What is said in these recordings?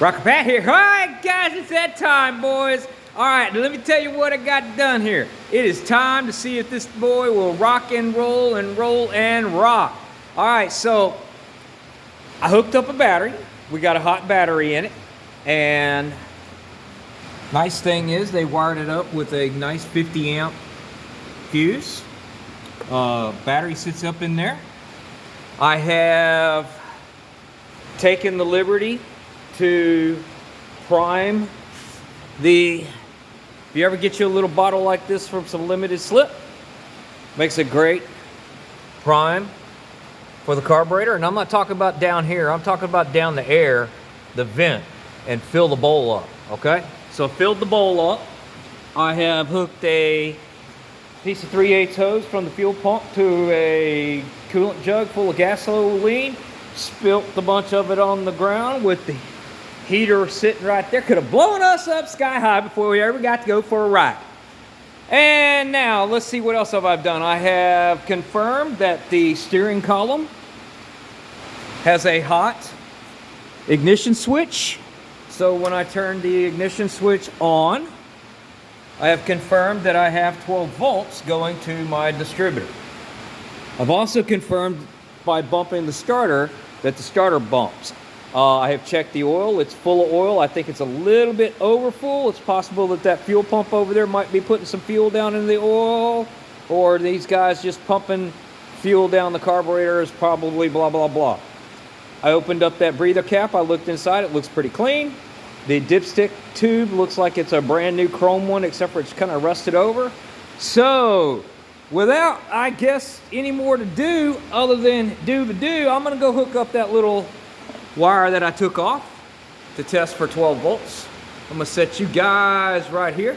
Rocker Pat here. All right, guys, it's that time, boys. All right, let me tell you what I got done here. It is time to see if this boy will rock and roll and roll and rock. All right, so I hooked up a battery. We got a hot battery in it. And nice thing is they wired it up with a nice 50 amp fuse. Battery sits up in there. I have taken the liberty to prime if you ever get you a little bottle like this from some limited slip, makes a great prime for the carburetor. And I'm not talking about down here, I'm talking about down the air, the vent, and fill the bowl up, okay? So I filled the bowl up. I have hooked a piece of 3/8 hose from the fuel pump to a coolant jug full of gasoline, spilt a bunch of it on the ground with the heater sitting right there. Could have blown us up sky high before we ever got to go for a ride. And now let's see what else have I done. I have confirmed that the steering column has a hot ignition switch. So when I turn the ignition switch on, I have confirmed that I have 12 volts going to my distributor. I've also confirmed by bumping the starter that the starter bumps. I have checked the oil. It's full of oil. I think it's a little bit over full. It's possible that that fuel pump over there might be putting some fuel down in the oil, or these guys just pumping fuel down the carburetor is probably blah, blah, blah. I opened up that breather cap. I looked inside. It looks pretty clean. The dipstick tube looks like it's a brand new chrome one, except for it's kind of rusted over. So without, I guess, any more to do other than do, I'm going to go hook up that little wire that I took off to test for 12 volts. I'm going to set you guys right here.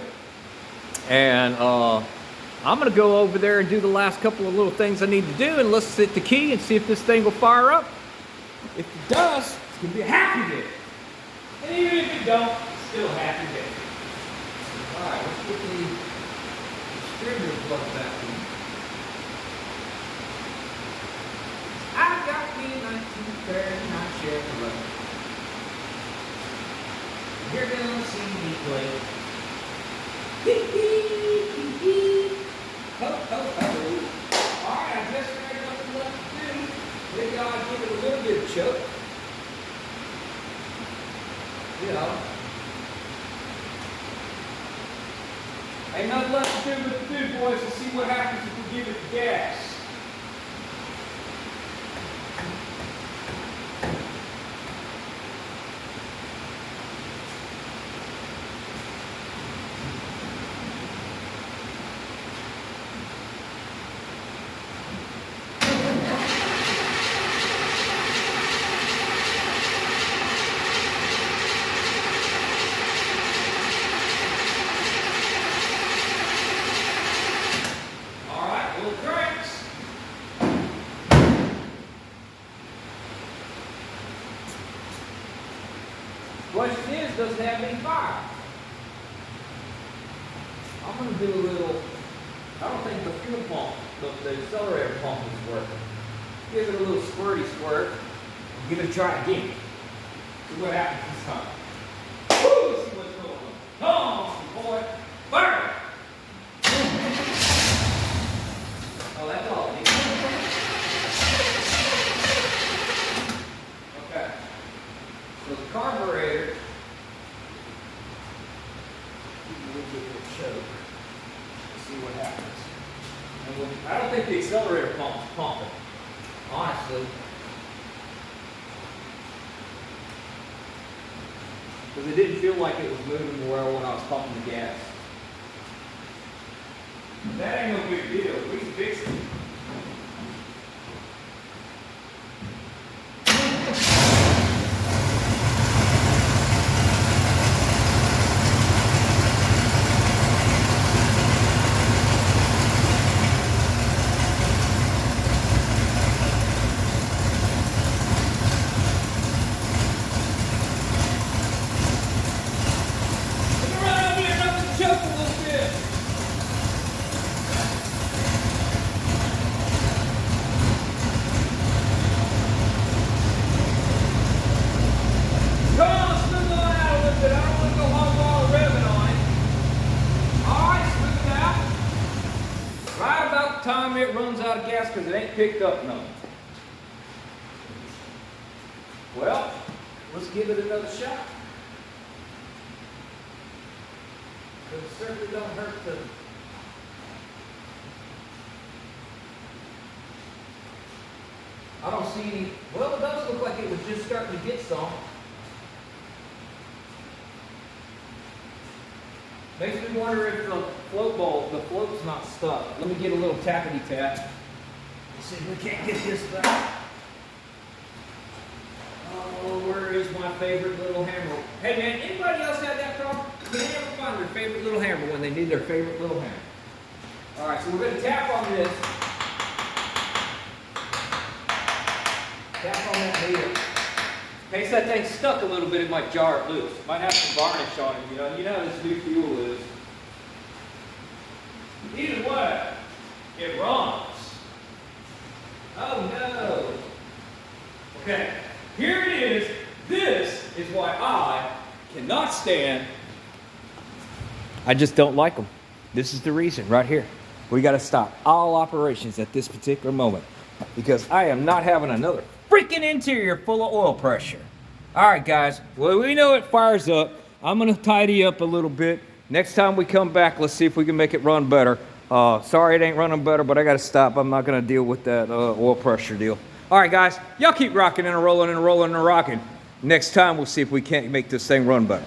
And I'm going to go over there and do the last couple of little things I need to do. And let's hit the key and see if this thing will fire up. If it does, it's going to be a happy day. And even if it don't, it's still a happy day. All right, let's get the distributor plug back in. I got me a 1939 Chevy. You're gonna see me play. Hee hee hee hee. Ho ho ho. All right, I guess there ain't nothing left to do. Maybe I'll give it a little bit of choke. You know. Ain't nothing left to do but to do, boys, to see what happens if we give it the gas. Question is, does it have any fire? I'm going to do a little, I don't think the fuel pump, the accelerator pump is working. Give it a little squirty squirt. Give it a try again. See what happens this time. Woo! Let's see what's going on. Come on, boy. Fire! Oh, that's all it needs. Okay. So the carburetor, give it a little bit of a choke. Let's see what happens. And I don't think the accelerator pump is pumping, honestly. Because it didn't feel like it was moving well when I was pumping the gas. That ain't no big deal. We can fix it. because it ain't picked up none. Well, let's give it another shot. Because it certainly don't hurt to. I don't see any. Well, it does look like it was just starting to get some. Makes me wonder if the float's not stuck. Let me get a little tappity tap. Let's see if we can't get this back. Oh, where is my favorite little hammer? Hey man, anybody else have that problem? Can they ever find their favorite little hammer when they need their favorite little hammer? All right, so we're going to tap on this. Tap on that needle. In case that thing's stuck a little bit, it might jar it loose. Might have some varnish on it, you know how this new fuel is. Either way, it runs. Oh no. Okay, here it is. This is why I cannot stand. I just don't like them. This is the reason right here. We got to stop all operations at this particular moment because I am not having another freaking interior full of oil pressure. All right, guys. Well, we know it fires up. I'm going to tidy up a little bit. Next time we come back, let's see if we can make it run better. Sorry it ain't running better, but I got to stop. I'm not going to deal with that oil pressure deal. All right, guys. Y'all keep rocking and rolling and rolling and rocking. Next time, we'll see if we can't make this thing run better.